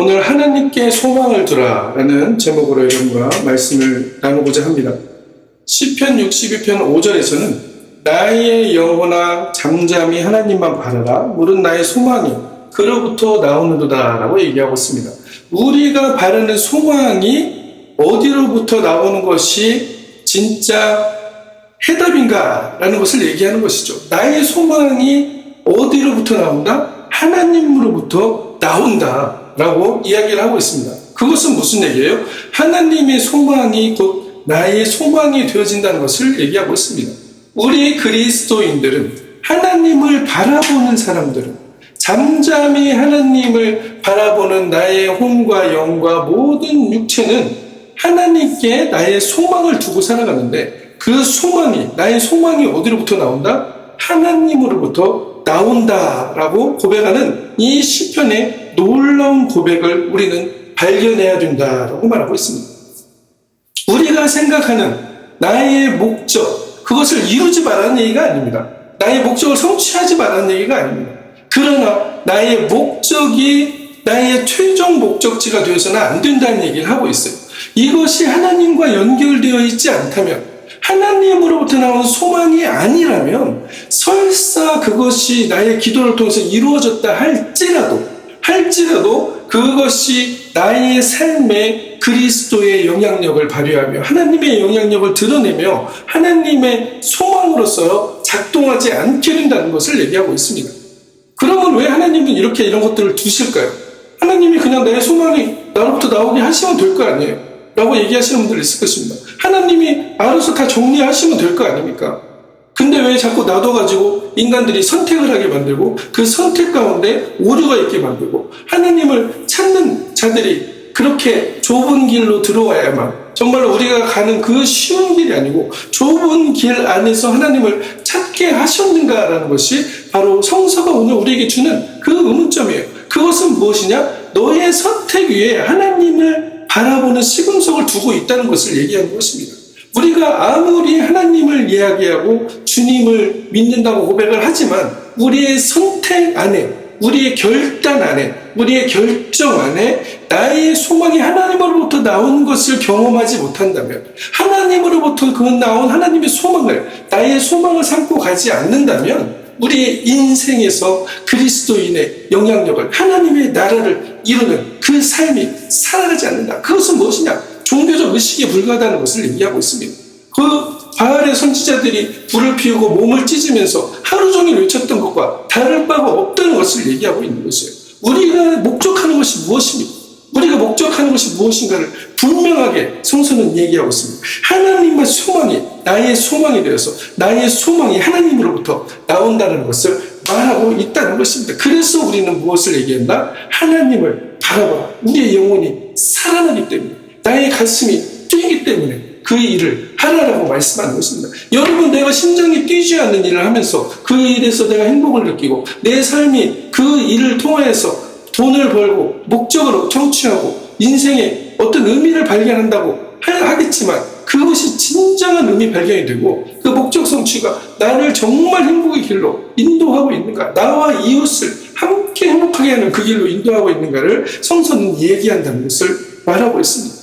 오늘 하나님께 소망을 두라라는 제목으로 여러분과 말씀을 나누고자 합니다. 시편 62편 5절에서는 나의 영혼아 잠잠히 하나님만 바라라. 물은 나의 소망이 그로부터 나오는도다 라고 얘기하고 있습니다. 우리가 바라는 소망이 어디로부터 나오는 것이 진짜 해답인가 라는 것을 얘기하는 것이죠. 나의 소망이 어디로부터 나온다? 하나님으로부터 나온다 라고 이야기를 하고 있습니다. 그것은 무슨 얘기예요? 하나님의 소망이 곧 나의 소망이 되어진다는 것을 얘기하고 있습니다. 우리 그리스도인들은 하나님을 바라보는 사람들은 잠잠히 하나님을 바라보는 나의 혼과 영과 모든 육체는 하나님께 나의 소망을 두고 살아가는데 그 소망이, 나의 소망이 어디로부터 나온다? 하나님으로부터 나온다라고 고백하는 이 시편의 놀라운 고백을 우리는 발견해야 된다라고 말하고 있습니다. 우리가 생각하는 나의 목적, 그것을 이루지 말라는 얘기가 아닙니다. 나의 목적을 성취하지 말라는 얘기가 아닙니다. 그러나 나의 목적이 나의 최종 목적지가 되어서는 안 된다는 얘기를 하고 있어요. 이것이 하나님과 연결되어 있지 않다면, 하나님으로부터 나온 소망이 아니라면 설사 그것이 나의 기도를 통해서 이루어졌다 할지라도 그것이 나의 삶에 그리스도의 영향력을 발휘하며 하나님의 영향력을 드러내며 하나님의 소망으로서 작동하지 않게 된다는 것을 얘기하고 있습니다. 그러면 왜 하나님은 이렇게 이런 것들을 두실까요? 하나님이 그냥 내 소망이 나로부터 나오게 하시면 될 거 아니에요? 라고 얘기하시는 분들 있을 것입니다. 하나님이 알아서 다 정리하시면 될 거 아닙니까? 근데 왜 자꾸 놔둬가지고 인간들이 선택을 하게 만들고 그 선택 가운데 오류가 있게 만들고 하나님을 찾는 자들이 그렇게 좁은 길로 들어와야만 정말로 우리가 가는 그 쉬운 길이 아니고 좁은 길 안에서 하나님을 찾게 하셨는가라는 것이 바로 성서가 오늘 우리에게 주는 그 의문점이에요. 그것은 무엇이냐? 너의 선택 위에 하나님을 바라보는 시금석을 두고 있다는 것을 얘기하는 것입니다. 우리가 아무리 하나님을 이야기하고 주님을 믿는다고 고백을 하지만 우리의 선택 안에, 우리의 결단 안에, 우리의 결정 안에 나의 소망이 하나님으로부터 나온 것을 경험하지 못한다면, 하나님으로부터 그 나온 하나님의 소망을 나의 소망을 삼고 가지 않는다면 우리의 인생에서 그리스도인의 영향력을, 하나님의 나라를 이루는 그 삶이 살아가지 않는다. 그것은 무엇이냐? 종교적 의식에 불과하다는 것을 얘기하고 있습니다. 그 바알의 선지자들이 불을 피우고 몸을 찢으면서 하루 종일 외쳤던 것과 다를 바가 없다는 것을 얘기하고 있는 것이에요. 우리가 목적하는 것이 무엇입니까? 우리가 목적하는 것이 무엇인가를 분명하게 성서는 얘기하고 있습니다. 하나님의 소망이 나의 소망이 되어서 나의 소망이 하나님으로부터 나온다는 것을 말하고 있다는 것입니다. 그래서 우리는 무엇을 얘기한다? 하나님을 바라봐. 우리의 영혼이 살아나기 때문에, 나의 가슴이 뛰기 때문에 그 일을 하라라고 말씀하는 것입니다. 여러분, 내가 심장이 뛰지 않는 일을 하면서 그 일에서 내가 행복을 느끼고 내 삶이 그 일을 통해서 돈을 벌고 목적으로 청취하고 인생에 어떤 의미를 발견한다고 하겠지만 그것이 진정한 의미 발견이 되고 그 목적 성취가 나를 정말 행복의 길로 인도하고 있는가, 나와 이웃을 함께 행복하게 하는 그 길로 인도하고 있는가를 성서는 얘기한다는 것을 말하고 있습니다.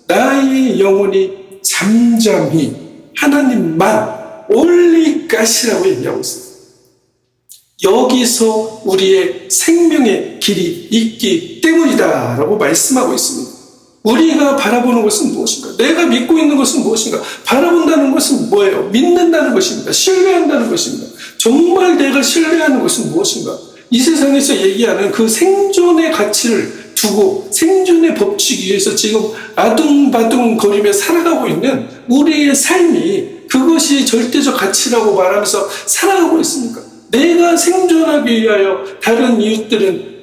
나의 영혼이 잠잠히 하나님만 only God이라고 얘기하고 있습니다. 여기서 우리의 생명의 길이 있기 때문이다 라고 말씀하고 있습니다. 우리가 바라보는 것은 무엇인가? 내가 믿고 있는 것은 무엇인가? 바라본다는 것은 뭐예요? 믿는다는 것입니다. 신뢰한다는 것입니다. 정말 내가 신뢰하는 것은 무엇인가? 이 세상에서 얘기하는 그 생존의 가치를 두고 생존의 법칙 위에서 지금 아둥바둥 거리며 살아가고 있는 우리의 삶이 그것이 절대적 가치라고 말하면서 살아가고 있습니까? 내가 생존하기 위하여 다른 이웃들은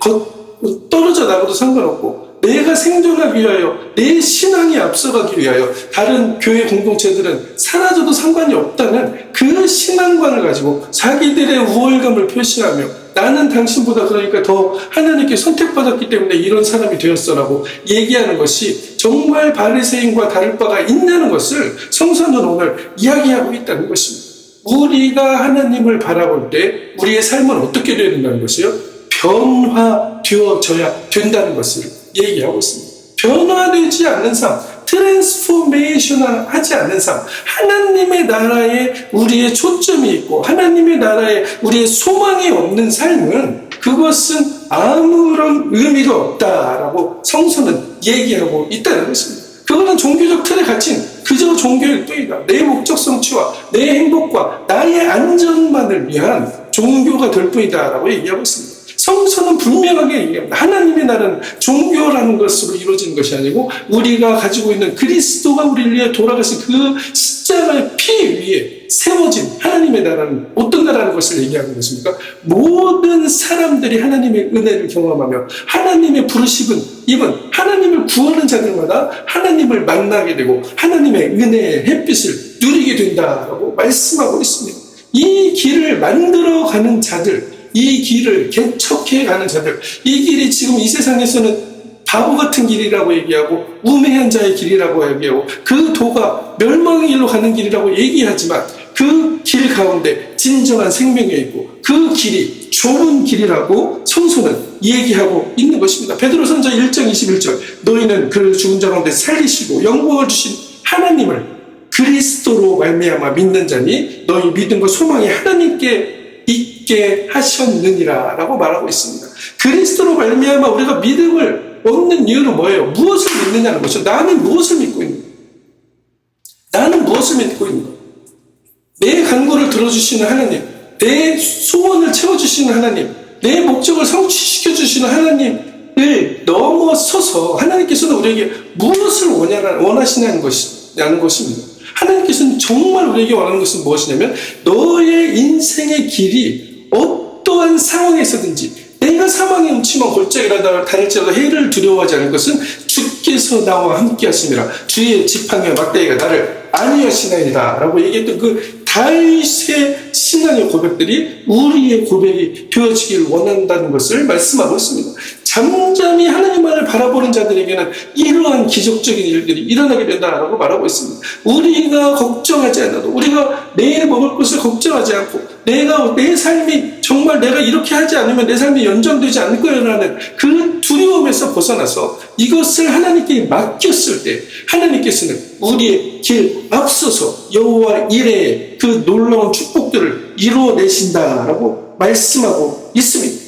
떨어져 나가도 상관없고 내가 생존하기 위하여 내 신앙이 앞서가기 위하여 다른 교회 공동체들은 사라져도 상관이 없다는 그 신앙관을 가지고 자기들의 우월감을 표시하며 나는 당신보다 그러니까 더 하나님께 선택받았기 때문에 이런 사람이 되었어라고 얘기하는 것이 정말 바리새인과 다를 바가 있냐는 것을 성서는 오늘 이야기하고 있다는 것입니다. 우리가 하나님을 바라볼 때 우리의 삶은 어떻게 되어야 된다는 것이요? 변화되어져야 된다는 것을 얘기하고 있습니다. 변화되지 않는 삶, 트랜스포메이션을 하지 않는 삶, 하나님의 나라에 우리의 초점이 있고 하나님의 나라에 우리의 소망이 없는 삶은 그것은 아무런 의미가 없다라고 성서는 얘기하고 있다는 것입니다. 그거는 종교적 틀에 갇힌 그저 종교일 뿐이다. 내 목적 성취와 내 행복과 나의 안전만을 위한 종교가 될 뿐이다 라고 얘기하고 있습니다. 성서는 분명하게 얘기합니다. 하나님의 나라는 종교라는 것으로 이루어지는 것이 아니고 우리가 가지고 있는 그리스도가 우리를 위해 돌아가신 그 십자가의 피 위에 세워진 하나님의 나라는 어떤 나라라는 것을 얘기하는 것입니까? 모든 사람들이 하나님의 은혜를 경험하며 하나님의 부르심은 이번 하나님을 구하는 자들마다 하나님을 만나게 되고 하나님의 은혜의 햇빛을 누리게 된다라고 말씀하고 있습니다. 이 길을 만들어가는 자들, 이 길을 개척해가는 자들, 이 길이 지금 이 세상에서는 바보 같은 길이라고 얘기하고 우매한 자의 길이라고 얘기하고 그 도가 멸망의 길로 가는 길이라고 얘기하지만 그 길 가운데 진정한 생명이 있고 그 길이 좁은 길이라고 성서는 얘기하고 있는 것입니다. 베드로전서 1장 21절 너희는 그 죽은 자 가운데 살리시고 영광을 주신 하나님을 그리스도로 말미암아 믿는 자니 너희 믿음과 소망이 하나님께 있게 하셨느니라 라고 말하고 있습니다. 그리스도로 말미암아 우리가 믿음을 얻는 이유는 뭐예요? 무엇을 믿느냐는 것이죠. 나는 무엇을 믿고 있는 거예요? 나는 무엇을 믿고 있는 거예요? 내 간구를 들어주시는 하나님, 내 소원을 채워주시는 하나님, 내 목적을 성취시켜주시는 하나님을 넘어서서 하나님께서는 우리에게 무엇을 원하시냐는 것입니다. 하나님께서는 정말 우리에게 원하는 것은 무엇이냐면 너의 인생의 길이 어떠한 상황에서든지 내가 사망의 음침한 골짜기라도 다닐지라도 해를 두려워하지 않을 것은 주께서 나와 함께 하심이라 주의 지팡이와 막대기가 나를 안위하시나이다 라고 얘기했던 그 다윗의 신앙의 고백들이 우리의 고백이 되어지길 원한다는 것을 말씀하고 있습니다. 잠잠히 하나님만을 바라보는 자들에게는 이러한 기적적인 일들이 일어나게 된다라고 말하고 있습니다. 우리가 걱정하지 않아도 우리가 내일 먹을 것을 걱정하지 않고 내 삶이 정말 내가 이렇게 하지 않으면 내 삶이 연장되지 않을 거라는 그 두려움에서 벗어나서 이것을 하나님께 맡겼을 때 하나님께서는 우리의 길 앞서서 여호와 이레의 그 놀라운 축복들을 이루어내신다라고 말씀하고 있습니다.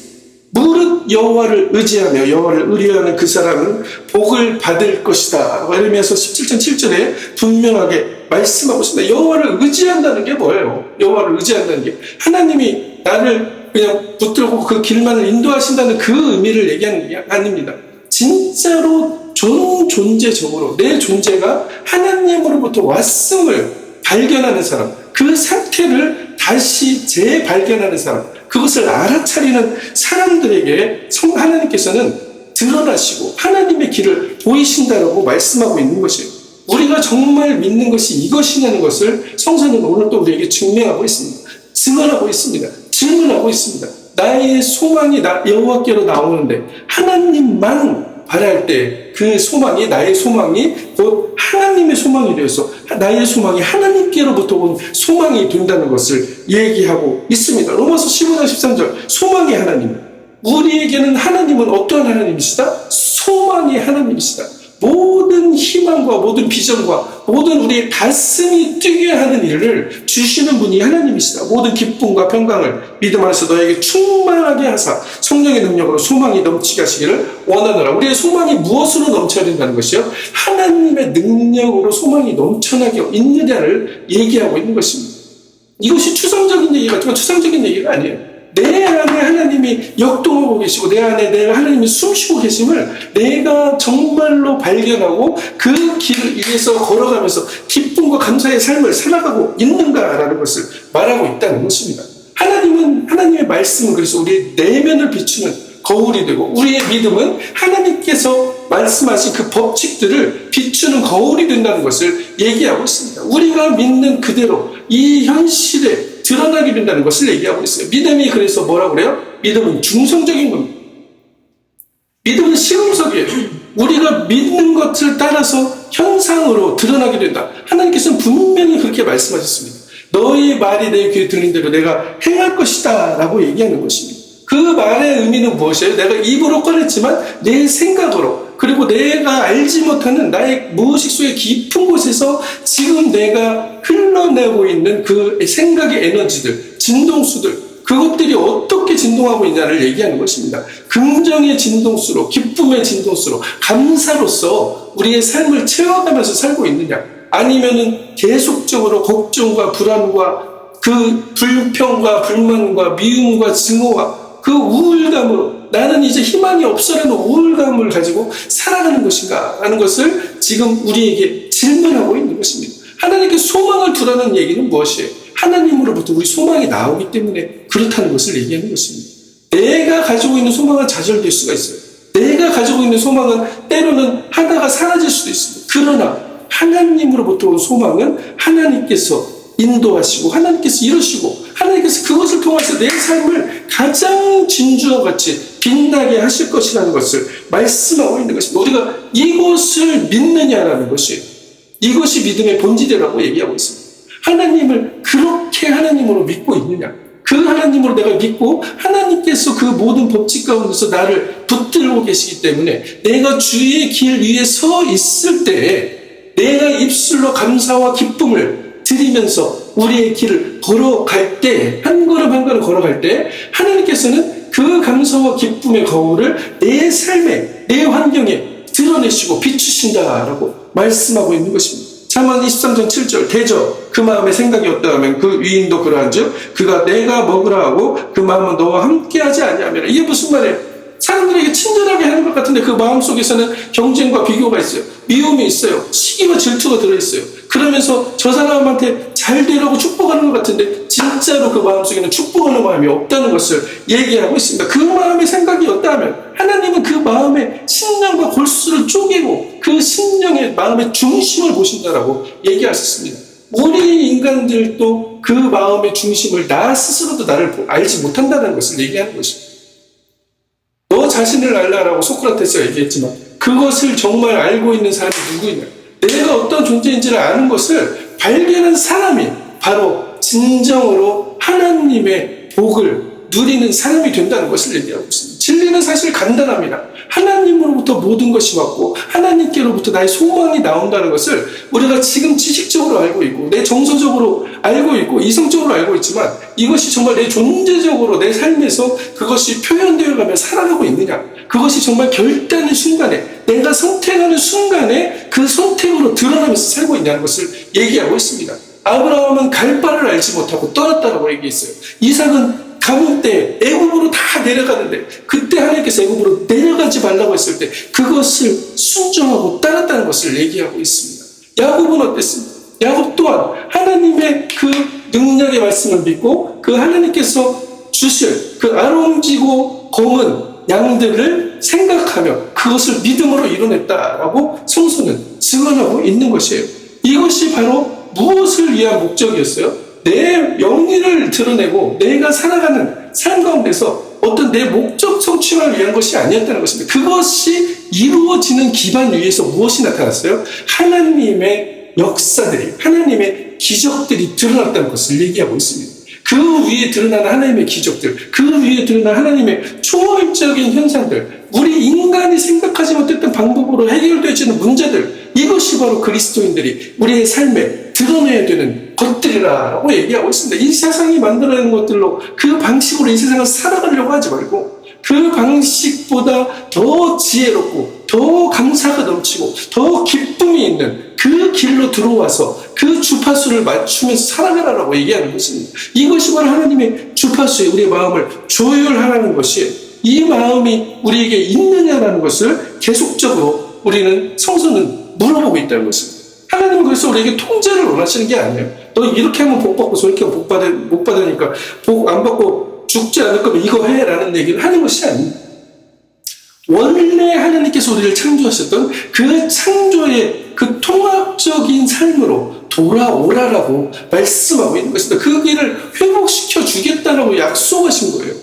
무릇 여호와를 의지하며 여호와를 의뢰하는 그 사람은 복을 받을 것이다. 에레미야서 17장 7절에 분명하게 말씀하고 있습니다. 여호와를 의지한다는 게 뭐예요? 여호와를 의지한다는 게 하나님이 나를 그냥 붙들고 그 길만을 인도하신다는 그 의미를 얘기하는 게 아닙니다. 진짜로 존재적으로 내 존재가 하나님으로부터 왔음을 발견하는 사람, 그 상태를 다시 재발견하는 사람, 그것을 알아차리는 사람들에게 하나님께서는 드러나시고 하나님의 길을 보이신다라고 말씀하고 있는 것이에요. 우리가 정말 믿는 것이 이것이냐는 것을 성서는 오늘 또 우리에게 증명하고 있습니다. 증언하고 있습니다. 질문하고 있습니다. 나의 소망이 여호와께로 나오는데 하나님만 바랄 때 그 소망이 나의 소망이 곧 하나님의 소망이 되어서 나의 소망이 하나님께로부터 온 소망이 된다는 것을 얘기하고 있습니다. 로마서 15장 13절 소망의 하나님, 우리에게는 하나님은 어떠한 하나님이시다? 소망의 하나님이시다. 모든 희망과 모든 비전과 모든 우리의 가슴이 뛰게 하는 일을 주시는 분이 하나님이시다. 모든 기쁨과 평강을 믿음 안에서 너에게 충만하게 하사 성령의 능력으로 소망이 넘치게 하시기를 원하노라. 우리의 소망이 무엇으로 넘쳐야 된다는 것이요? 하나님의 능력으로 소망이 넘쳐나게 있느냐를 얘기하고 있는 것입니다. 이것이 추상적인 얘기 같지만 추상적인 얘기가 아니에요. 내 안에 하나님이 역동하고 계시고 내 안에 내가 하나님이 숨쉬고 계심을 내가 정말로 발견하고 그 길을 위해서 걸어가면서 기쁨과 감사의 삶을 살아가고 있는가라는 것을 말하고 있다는 것입니다. 하나님의 말씀은 그래서 우리의 내면을 비추는 거울이 되고 우리의 믿음은 하나님께서 말씀하신 그 법칙들을 비추는 거울이 된다는 것을 얘기하고 있습니다. 우리가 믿는 그대로 이 현실에 드러나게 된다는 것을 얘기하고 있어요. 믿음이 그래서 뭐라고 그래요? 믿음은 중성적인 겁니다. 믿음은 실험석이에요. 우리가 믿는 것을 따라서 현상으로 드러나게 된다. 하나님께서는 분명히 그렇게 말씀하셨습니다. 너희 말이 내 귀에 들린 대로 내가 행할 것이다 라고 얘기하는 것입니다. 그 말의 의미는 무엇이에요? 내가 입으로 꺼냈지만 내 생각으로, 그리고 내가 알지 못하는 나의 무의식 속의 깊은 곳에서 지금 내가 흘러내고 있는 그 생각의 에너지들, 진동수들, 그것들이 어떻게 진동하고 있냐를 얘기하는 것입니다. 긍정의 진동수로, 기쁨의 진동수로, 감사로서 우리의 삶을 채워가면서 살고 있느냐, 아니면은 계속적으로 걱정과 불안과 그 불평과 불만과 미움과 증오와 그 우울감으로 나는 이제 희망이 없어라는 우울감을 가지고 살아가는 것인가 하는 것을 지금 우리에게 질문하고 있는 것입니다. 하나님께 소망을 두라는 얘기는 무엇이에요? 하나님으로부터 우리 소망이 나오기 때문에 그렇다는 것을 얘기하는 것입니다. 내가 가지고 있는 소망은 좌절될 수가 있어요. 내가 가지고 있는 소망은 때로는 하다가 사라질 수도 있습니다. 그러나 하나님으로부터 온 소망은 하나님께서 인도하시고 하나님께서 이루시고 하나님께서 그것을 통해서 내 삶을 가장 진주와 같이 빛나게 하실 것이라는 것을 말씀하고 있는 것입니다. 우리가 이것을 믿느냐라는 것이, 이것이 믿음의 본질이라고 얘기하고 있습니다. 하나님을 그렇게 하나님으로 믿고 있느냐, 그 하나님으로 내가 믿고 하나님께서 그 모든 법칙 가운데서 나를 붙들고 계시기 때문에 내가 주의 길 위에 서 있을 때에 내가 입술로 감사와 기쁨을 드리면서 우리의 길을 걸어갈 때, 한 걸음 한 걸음 걸어갈 때 하나님께서는 그 감사와 기쁨의 거울을 내 삶에, 내 환경에 드러내시고 비추신다라고 말씀하고 있는 것입니다. 잠언 23장 7절, 대저 그 마음의 생각이 없다 하면 그 위인도 그러한즉 그가 내가 먹으라 하고 그 마음은 너와 함께하지 아니하면. 이게 무슨 말이에요? 사람들에게 친절하게 하는 것 같은데 그 마음속에서는 경쟁과 비교가 있어요. 미움이 있어요. 시기와 질투가 들어있어요. 그러면서 저 사람한테 잘 되라고 축복하는 것 같은데 진짜로 그 마음속에는 축복하는 마음이 없다는 것을 얘기하고 있습니다. 그 마음의 생각이 없다면 하나님은 그 마음의 심령과 골수를 쪼개고 그 심령의 마음의 중심을 보신다라고 얘기하셨습니다. 우리 인간들도 그 마음의 중심을 나 스스로도 나를 알지 못한다는 것을 얘기하는 것입니다. 너 자신을 알라라고 소크라테스가 얘기했지만 그것을 정말 알고 있는 사람이 누구이냐, 내가 어떤 존재인지를 아는 것을 발견한 사람이 바로 진정으로 하나님의 복을 누리는 사람이 된다는 것을 얘기하고 있습니다. 진리는 사실 간단합니다. 하나님으로부터 모든 것이 왔고 하나님께로부터 나의 소망이 나온다는 것을 우리가 지금 지식적으로 알고 있고 내 정서적으로 알고 있고 이성적으로 알고 있지만 이것이 정말 내 존재적으로 내 삶에서 그것이 표현되어 가며 살아가고 있느냐, 그것이 정말 결단의 순간에 내가 선택하는 순간에 그 선택으로 드러나면서 살고 있냐는 것을 얘기하고 있습니다. 아브라함은 갈 바를 알지 못하고 떠났다라고 얘기했어요. 이삭은 가문 때 애굽으로 다 내려가는데 그때 하나님께서 애굽으로 내려가지 말라고 했을 때 그것을 순종하고 따랐다는 것을 얘기하고 있습니다. 야곱은 어땠습니까? 야곱 또한 하나님의 그 능력의 말씀을 믿고 그 하나님께서 주실 그 아름지고 검은 양들을 생각하며 그것을 믿음으로 이뤄냈다라고 성서는 증언하고 있는 것이에요. 이것이 바로 무엇을 위한 목적이었어요? 내 영리를 드러내고 내가 살아가는 삶 가운데서 어떤 내 목적 성취를 위한 것이 아니었다는 것입니다. 그것이 이루어지는 기반 위에서 무엇이 나타났어요? 하나님의 역사들이, 하나님의 기적들이 드러났다는 것을 얘기하고 있습니다. 그 위에 드러나는 하나님의 기적들, 그 위에 드러나는 하나님의 초월적인 현상들, 우리 인간이 생각하지 못했던 방법으로 해결되어지는 문제들, 이것이 바로 그리스도인들이 우리의 삶에 드러내야 되는 것들이라고 얘기하고 있습니다. 이 세상이 만들어낸 것들로 그 방식으로 이 세상을 살아가려고 하지 말고 그 방식보다 더 지혜롭고 더 감사가 넘치고 더 기쁨이 있는 그 길로 들어와서 그 주파수를 맞추면서 살아가라고 얘기하는 것입니다. 이것이 바로 하나님의 주파수에 우리의 마음을 조율하라는 것이에요. 이 마음이 우리에게 있느냐라는 것을 계속적으로 우리는 성서는 물어보고 있다는 것입니다. 하나님은 그래서 우리에게 통제를 원하시는 게 아니에요. 너 이렇게 하면 복 받고 저렇게 하면 못 받으니까 복 안 받고 죽지 않을 거면 이거 해 라는 얘기를 하는 것이 아닙니다. 원래 하나님께서 우리를 창조하셨던 그 창조의 그 통합적인 삶으로 돌아오라라고 말씀하고 있는 것입니다. 그 길을 회복시켜 주겠다라고 약속하신 거예요.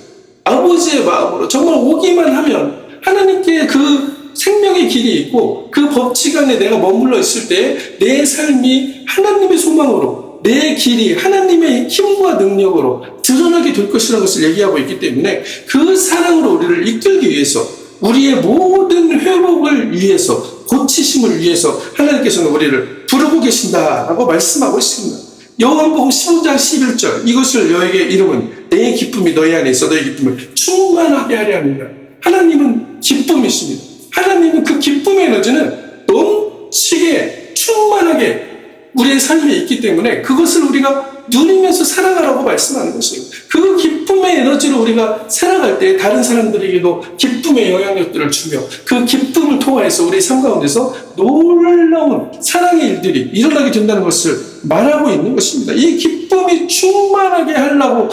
아버지의 마음으로 정말 오기만 하면 하나님께 그 생명의 길이 있고 그 법칙 안에 내가 머물러 있을 때 내 삶이 하나님의 소망으로 내 길이 하나님의 힘과 능력으로 드러나게 될 것이라는 것을 얘기하고 있기 때문에 그 사랑으로 우리를 이끌기 위해서 우리의 모든 회복을 위해서 고치심을 위해서 하나님께서는 우리를 부르고 계신다라고 말씀하고 있습니다. 요한복음 15장 11절 이것을 너에게 이름은 내 기쁨이 너희 안에 있어 너희 기쁨을 충만하게 하려 합니다. 하나님은 기쁨이십니다. 하나님은 그 기쁨의 에너지는 넘치게 충만하게 우리의 삶에 있기 때문에 그것을 우리가 누리면서 살아가라고 말씀하는 것입니다. 그 기쁨의 에너지로 우리가 살아갈 때 다른 사람들에게도 기쁨의 영향력들을 주며 그 기쁨을 통하여서 우리의 삶 가운데서 놀라운 사랑의 일들이 일어나게 된다는 것을 말하고 있는 것입니다. 이 기쁨이 충만하게 하려고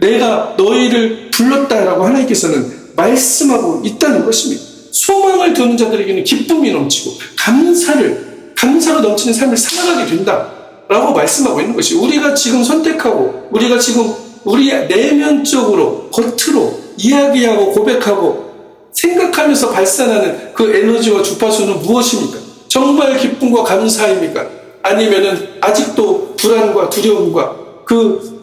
내가 너희를 불렀다라고 하나님께서는 말씀하고 있다는 것입니다. 소망을 두는 자들에게는 기쁨이 넘치고 감사로 넘치는 삶을 살아가게 된다라고 말씀하고 있는 것이 우리가 지금 선택하고 우리가 지금 우리 내면적으로 겉으로 이야기하고 고백하고 생각하면서 발산하는 그 에너지와 주파수는 무엇입니까? 정말 기쁨과 감사입니까? 아니면은 아직도 불안과 두려움과 그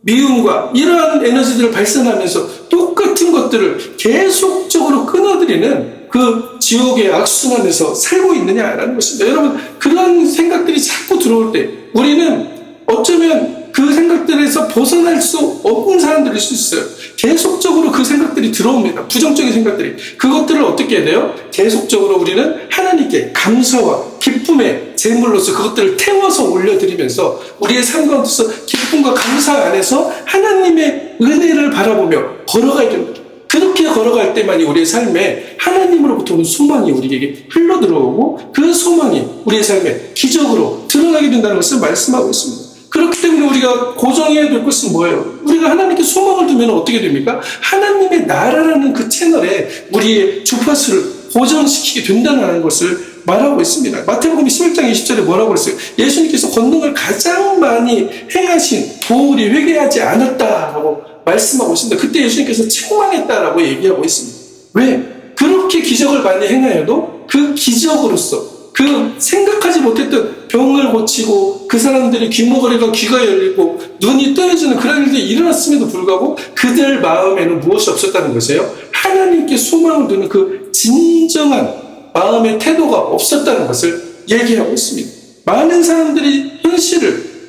미움과 이러한 에너지들을 발산하면서 똑같은 것들을 계속적으로 끊어들이는 그 지옥의 악순환에서 살고 있느냐라는 것입니다. 여러분, 그런 생각들이 자꾸 들어올 때 우리는 어쩌면 그 생각들에서 벗어날 수 없는 사람들일 수 있어요. 계속적으로 그 생각들이 들어옵니다. 부정적인 생각들이. 그것들을 어떻게 해야 돼요? 계속적으로 우리는 하나님께 감사와 기쁨의 제물로서 그것들을 태워서 올려드리면서 우리의 삶 가운데서 기쁨과 감사 안에서 하나님의 은혜를 바라보며 걸어가야 됩니다. 그렇게 걸어갈 때만이 우리의 삶에 하나님으로부터 오는 소망이 우리에게 흘러들어오고 그 소망이 우리의 삶에 기적으로 드러나게 된다는 것을 말씀하고 있습니다. 그렇기 때문에 우리가 고정해야 될 것은 뭐예요? 우리가 하나님께 소망을 두면 어떻게 됩니까? 하나님의 나라라는 그 채널에 우리의 주파수를 고정시키게 된다는 것을 말하고 있습니다. 마태복음 11장 20절에 뭐라고 그랬어요? 예수님께서 권능을 가장 많이 행하신 보울이 회개하지 않았다라고 말씀하고 있습니다. 그때 예수님께서 책망했다라고 얘기하고 있습니다. 왜? 그렇게 기적을 많이 행하여도 그 기적으로서 그 생각하지 못했던 병을 고치고 그 사람들이 귀머거리가 귀가 열리고 눈이 떠여지는 그런 일들이 일어났음에도 불구하고 그들 마음에는 무엇이 없었다는 것이에요? 하나님께 소망을 두는 그 진정한 마음의 태도가 없었다는 것을 얘기하고 있습니다. 많은 사람들이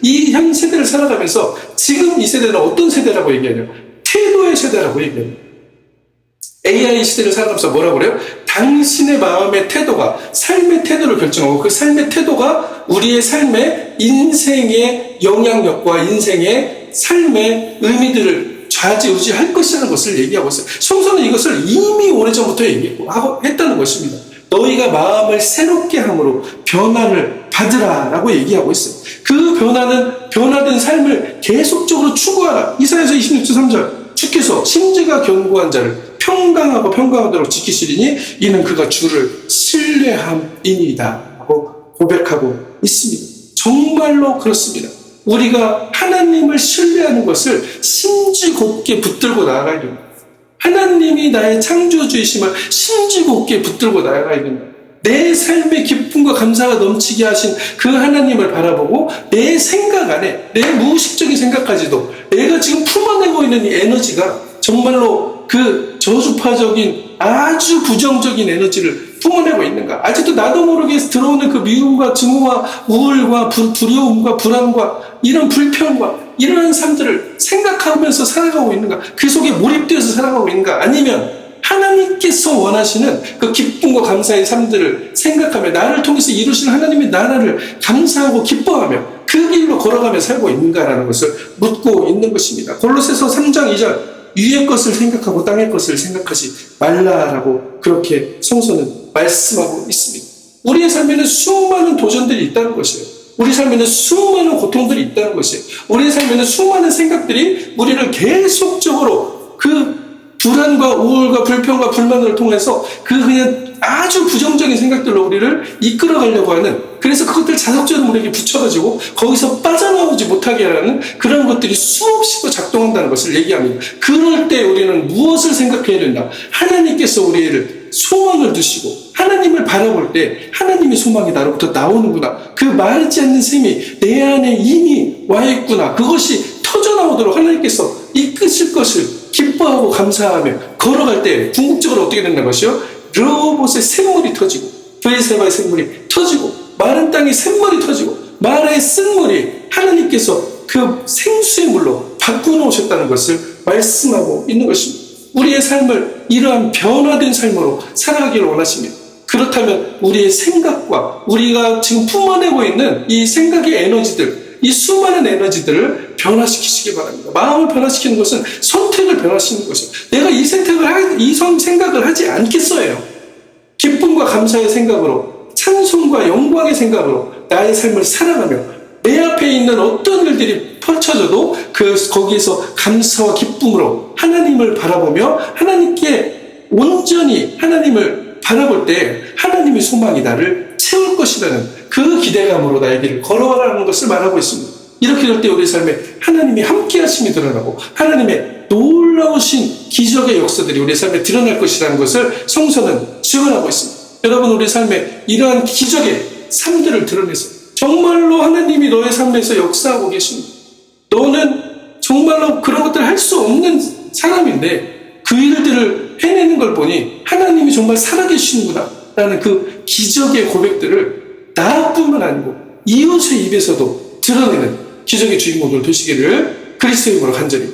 이 현 세대를 살아가면서 지금 이 세대는 어떤 세대라고 얘기하냐? 태도의 세대라고 얘기합니다. AI 시대를 살아가면서 뭐라고 그래요? 당신의 마음의 태도가 삶의 태도를 결정하고 그 삶의 태도가 우리의 삶의 인생의 영향력과 인생의 삶의 의미들을 좌지우지할 것이라는 것을 얘기하고 있어요. 성서는 이것을 이미 오래전부터 했다는 것입니다. 너희가 마음을 새롭게 함으로 변화를 받으라라고 얘기하고 있어요. 그 변화된 삶을 계속적으로 추구하라. 이사야서 26절 3절 주께서 심지가 견고한 자를 평강하도록 지키시리니 이는 그가 주를 신뢰함이니이다 라고 고백하고 있습니다. 정말로 그렇습니다. 우리가 하나님을 신뢰하는 것을 심지곱게 붙들고 나아가야 됩니다. 하나님이 나의 창조주이심을 심지곱게 붙들고 나아가야 됩니다. 내 삶의 기쁨과 감사가 넘치게 하신 그 하나님을 바라보고 내 생각 안에 내 무의식적인 생각까지도 내가 지금 품어내고 있는 이 에너지가 정말로 그 저주파적인 아주 부정적인 에너지를 품어내고 있는가? 아직도 나도 모르게 들어오는 그 미움과 증오와 우울과 두려움과 불안과 이런 불평과 이러한 삶들을 생각하면서 살아가고 있는가? 그 속에 몰입되어서 살아가고 있는가? 아니면 하나님께서 원하시는 그 기쁨과 감사의 삶들을 생각하며 나를 통해서 이루시는 하나님의 나라를 감사하고 기뻐하며 그 길로 걸어가며 살고 있는가라는 것을 묻고 있는 것입니다. 골로새서 3장 2절 위의 것을 생각하고 땅의 것을 생각하지 말라라고 그렇게 성서는 말씀하고 있습니다. 우리의 삶에는 수많은 도전들이 있다는 것이에요. 우리 삶에는 수많은 고통들이 있다는 것이에요. 우리의 삶에는 수많은 생각들이 우리를 계속적으로 그 불안과 우울과 불평과 불만을 통해서 그냥 아주 부정적인 생각들로 우리를 이끌어가려고 하는, 그래서 그것들 자석적으로 우리에게 붙여가지고 거기서 빠져나오지 못하게 하는 그런 것들이 수없이 작동한다는 것을 얘기합니다. 그럴 때 우리는 무엇을 생각해야 된다? 하나님께서 우리를 소망을 두시고 하나님을 바라볼 때 하나님의 소망이 나로부터 나오는구나. 그 마르지 않는 셈이 내 안에 이미 와 있구나. 그것이 터져나오도록 하나님께서 이끄실 것을 기뻐하고 감사하며 걸어갈 때 궁극적으로 어떻게 된다는 것이요? 르호봇의 샘물이 터지고 브에세바의 샘물이 터지고 마른 땅의 샘물이 터지고 마라의 쓴물이 하나님께서 그 생수의 물로 바꾸어놓으셨다는 것을 말씀하고 있는 것입니다. 우리의 삶을 이러한 변화된 삶으로 살아가기를 원하십니다. 그렇다면 우리의 생각과 우리가 지금 품어내고 있는 이 생각의 에너지들, 이 수많은 에너지들을 변화시키시기 바랍니다. 마음을 변화시키는 것은 선택을 변화시키는 것입니다. 내가 이 생각을 하지 않겠어요. 기쁨과 감사의 생각으로, 찬송과 영광의 생각으로 나의 삶을 살아가며 내 앞에 있는 어떤 일들이 펼쳐져도 거기에서 감사와 기쁨으로 하나님을 바라보며 하나님께 온전히 하나님을 바라볼 때 하나님의 소망이 나를 채울 것이라는 그 기대감으로 나의 길을 걸어가라는 것을 말하고 있습니다. 이렇게 될 때 우리 삶에 하나님이 함께 하심이 드러나고 하나님의 놀라우신 기적의 역사들이 우리 삶에 드러날 것이라는 것을 성서는 증언하고 있습니다. 여러분, 우리 삶에 이러한 기적의 삶들을 드러내서 정말로 하나님이 너의 삶에서 역사하고 계십니다. 너는 정말로 그런 것들을 할 수 없는 사람인데 그 일들을 해내는 걸 보니 하나님이 정말 살아계시는구나 라는 그 기적의 고백들을 나뿐만 아니고 이웃의 입에서도 드러내는 기적의 주인공들 되시기를 그리스도의 이름으로 간절히